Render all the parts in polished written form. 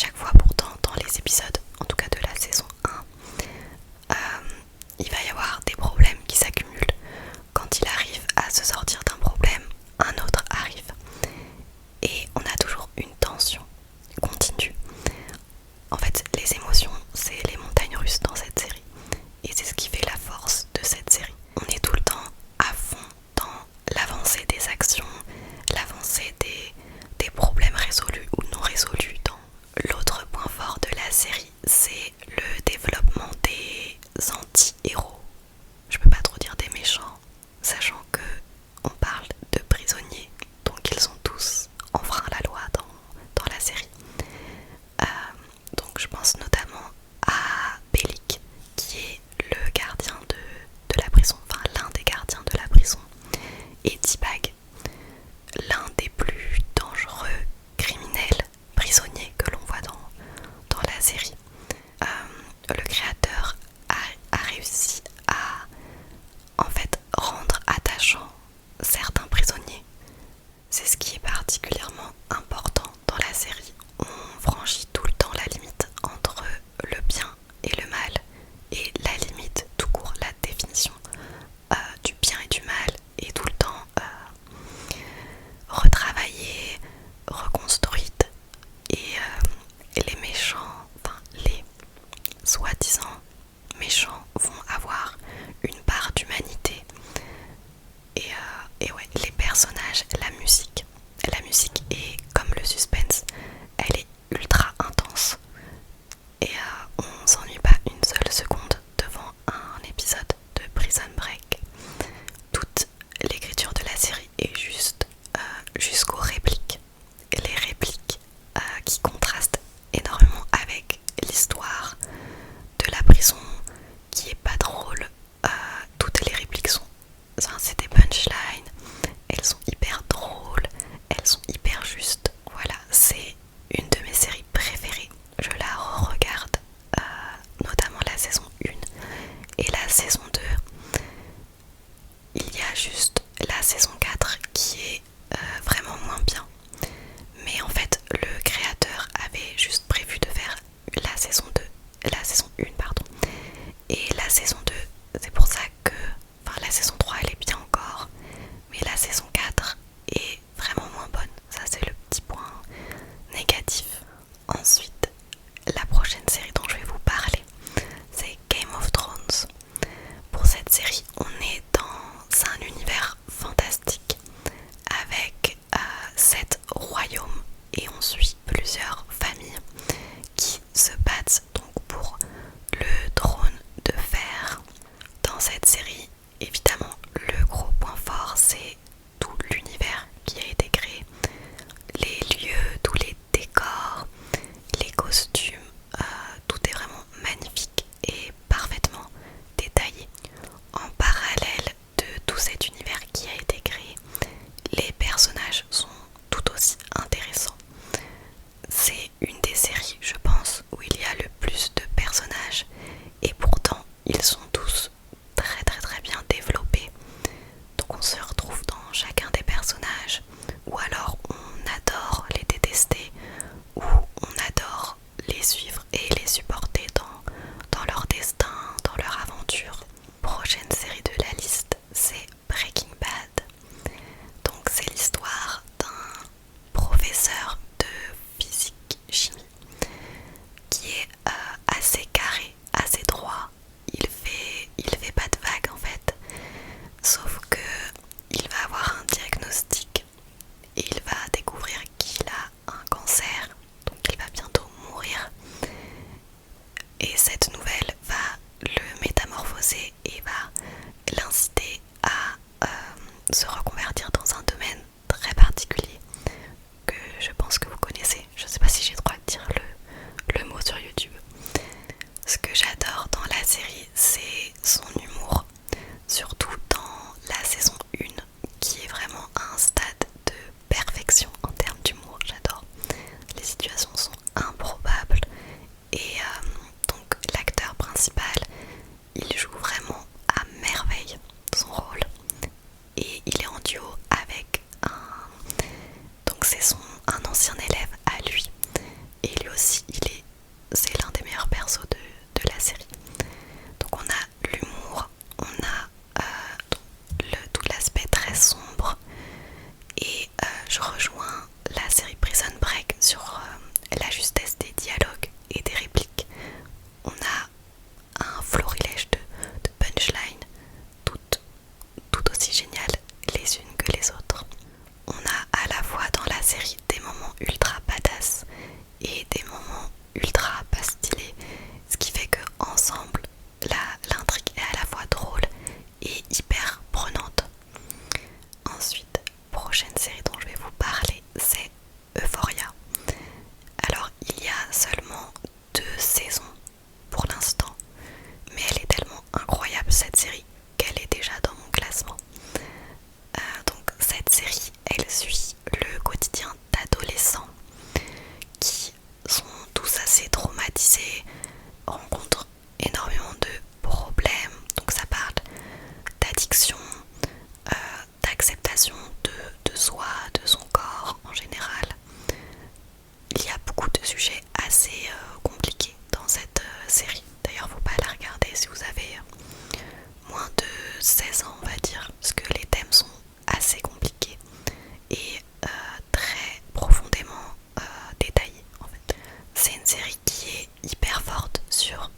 chaque fois pourtant dans les épisodes, en tout cas de la saison 1, il va y avoir des problèmes qui s'accumulent. Quand il arrive à se sortir d'un problème, un autre arrive. Et on a toujours une tension continue. En fait, les émotions, c'est les montagnes russes dans cette série. Et c'est ce qui fait la force de cette série. On est tout le temps à fond dans l'avancée des actions, l'avancée des problèmes résolus ou non résolus. L'autre point fort de la série, c'est le développement des anti-héros. Je peux pas trop dire des méchants, sachant que on parle de prisonniers, donc ils sont tous enfreint la loi dans la série. Donc je pense notamment à Bellic, qui est le gardien de la prison, enfin l'un des gardiens de la prison, et T-Bag, l'un des plus dangereux criminels prisonniers que l'on voit dans la série. Le créateur a réussi à en fait rendre attachant certains prisonniers. C'est ce qui est particulièrement important dans la série. On franchit tout le temps la limite entre le bien et le mal, et la limite tout court, la définition du bien et du mal est tout le temps retravaillée, reconstruite, et les méchants, enfin les soi-disant méchants vont avoir une part d'humanité. Et ouais, les personnages, la musique est comme le suspense, elle est ultra intense, et on s'ennuie pas une seule seconde devant un épisode de Prison Break. Toute l'écriture de la série est juste jusqu'aux répliques. Les répliques qui contrastent énormément avec l'histoire de la prison, qui est pas drôle. Toutes les répliques sont, enfin, c'est des punchlines, elles sont hyper drôles, elles sont hyper justes. Voilà, c'est une de mes séries préférées. Je la regarde, notamment la saison 1 et la saison 2. Il y a juste la saison 4 qui est vraiment moins bien. Mais en fait, le créateur avait juste prévu de faire la saison 1 pardon. Et la saison 2, c'est pour ça que, enfin la saison 3 elle est bien encore, mais la saison 4 est vraiment moins bonne. Ça c'est le petit point négatif. Ensuite, la prochaine série dont je vais vous parler, c'est Game of Thrones. Pour cette série, on est dans un univers fantastique avec 7 royaumes, et on suit plusieurs familles qui se battent donc pour le trône de fer. Dans cette série, évidemment, le gros point fort, c'est tout l'univers qui a été créé, les lieux, tous les décors, les costumes, tout est vraiment magnifique et parfaitement détaillé. En parallèle de tout cet univers qui a été créé, les personnages sont tout aussi intéressants. C'est une des séries, je pense, où il y a le plus de personnages, et pourtant ils sont tous très très très bien développés. Donc on se retrouve dans chacun des personnages, ou alors on adore les détester, ou on adore les Brady, c'est l'un des meilleurs persos de la série. Donc on a l'humour, on a tout l'aspect très sombre, et je rejoins la série Prison Break sur la justesse des dialogues et des répliques. On a un florilège de punchlines, tout aussi géniales les unes que les autres. On a à la fois dans la série des moments ultra badass et des moments ultra pas stylés, ce qui fait que ensemble l'intrigue est à la fois drôle et hyper prenante. Ensuite, prochaine série dont je vais vous parler, c'est Euphoria. Alors il y a seulement 2 saisons pour l'instant, mais elle est tellement incroyable cette série qu'elle est déjà dans mon classement. Donc cette série, elle suit le quotidien d'adolescents qui sont tous assez traumatisés, rencontrent énormément de problèmes. Donc ça parle d'addiction, d'acceptation de soi, de son corps en général. Il y a beaucoup de sujets assez compliqués dans cette série. D'ailleurs, faut pas la regarder si vous avez moins de 16 ans, on va dire, parce que les thèmes sont assez compliqués et très profondément détaillés en fait. C'est une série qui est hyper forte sur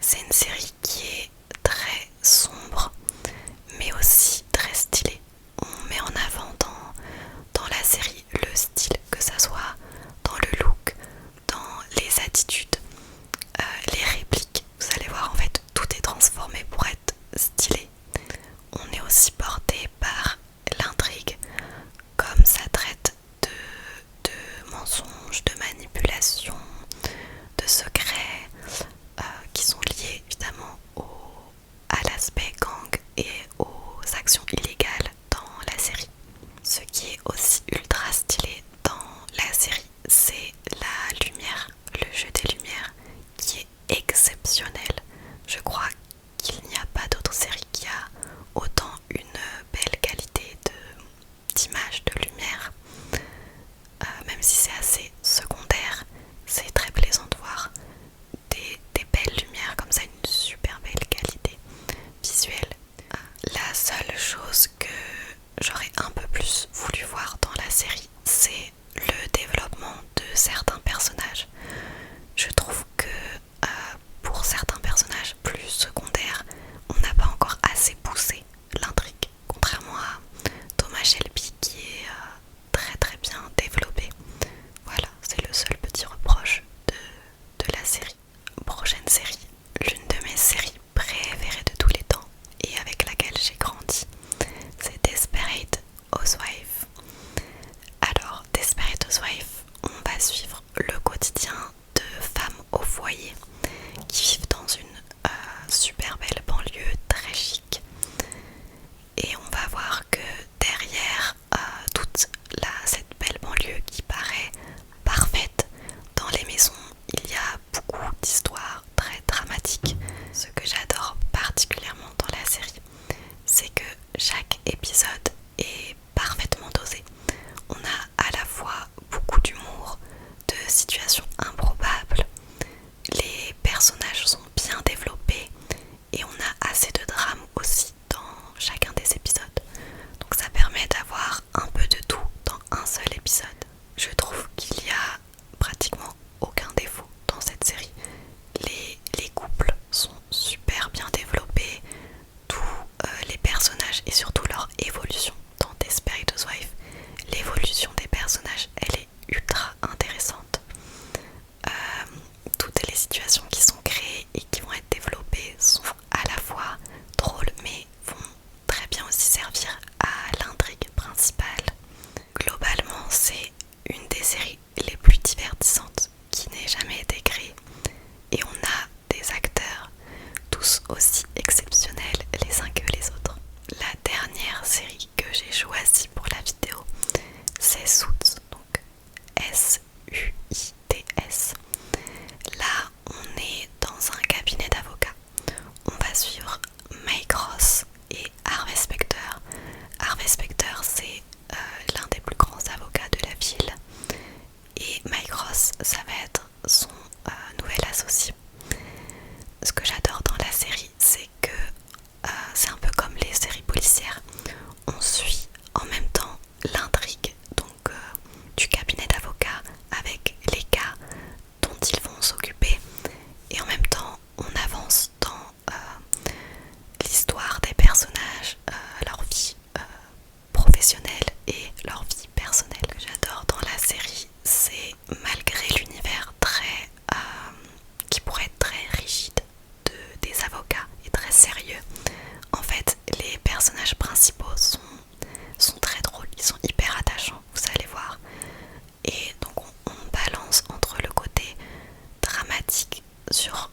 C'est une série qui est très sombre, mais aussi très stylée. On met en avant dans la série le style, que ça soit dans le look, dans les attitudes, les répliques. Vous allez voir, en fait, tout est transformé pour être stylé. On est aussi porté par l'intrigue, comme ça traite de mensonges, de manipulations, de secrets qui sont liés évidemment à l'aspect gang et aux actions illégales dans la série. Ce qui est aussi ultra stylé dans la série, c'est la lumière, le jeu des lumières qui est exceptionnel. Je crois qu'il n'y a pas d'autre série qui a autant une belle qualité d'image, de lumière. Même si c'est assez secondaire, c'est très plaisant de voir des belles lumières comme ça, une super belle qualité visuelle. La seule chose que j'aurais un peu plus voulu voir dans la série, c'est le développement de certains personnages. Je trouve que pour certains personnages plus secondaires, on n'a pas encore assez poussé l'intrigue, contrairement à Thomas Shelby qui est très très bien développé. Voilà, c'est le seul petit reproche de la série. Prochaine série, l'une de mes séries préférées de tous les temps et avec laquelle j'ai grandi, c'est Desperate Housewives. Alors, Desperate Housewives, on va suivre le quotidien de femmes au foyer qui vivent dans une super belle banlieue très chic. Et on va voir que derrière toute cette belle banlieue qui paraît parfaite, dans les maisons, il y a beaucoup d'histoires très dramatiques. Ce que j'adore particulièrement dans la série, c'est que chaque épisode est parfaitement dosé. On a à la fois beaucoup d'humour, de situations improbables, les personnages sont bien développés et on a assez de drame aussi dans chacun des épisodes. Donc ça permet d'avoir un peu de tout dans un seul épisode. Je trouve qu'il y a pratiquement aucun défaut dans cette série. Les couples sont super bien développés, tous les personnages et surtout leur évolution dans Desperate Housewives. L'évolution des personnages, elle est ultra intéressante. Toutes les situations qui sont créées et qui vont être développées sont à la fois drôles mais vont très bien aussi servir à l'intrigue principale. Globalement, c'est une des séries les plus divertissantes qui n'ait jamais été créée et on a des acteurs tous aussi exceptionnels les uns que les autres. La dernière série que j'ai choisie pour la vidéo, c'est Suits, donc S-U-I-T-S. Là, on est dans un cabinet d'avocats. On va suivre Mike Ross et Harvey Specter. Harvey Specter, c'est l'un des plus grands avocats de la ville. Et Mike Ross, ça va être son nouvel associé. Ce que j'adore dans la série, c'est que c'est un peu comme les séries policières. On suit en même temps l'intrigue donc du cabinet d'avocats avec les cas dont ils vont s'occuper et en même temps on avance dans l'histoire des personnages, leur vie professionnelle et leur vie personnelle. Ce que j'adore dans la série, c'est malgré l'univers très qui pourrait être très rigide des avocats et très sérieux, en fait les personnages principaux sont très drôles, ils sont hyper attachants, vous allez voir. Et donc on balance entre le côté dramatique sur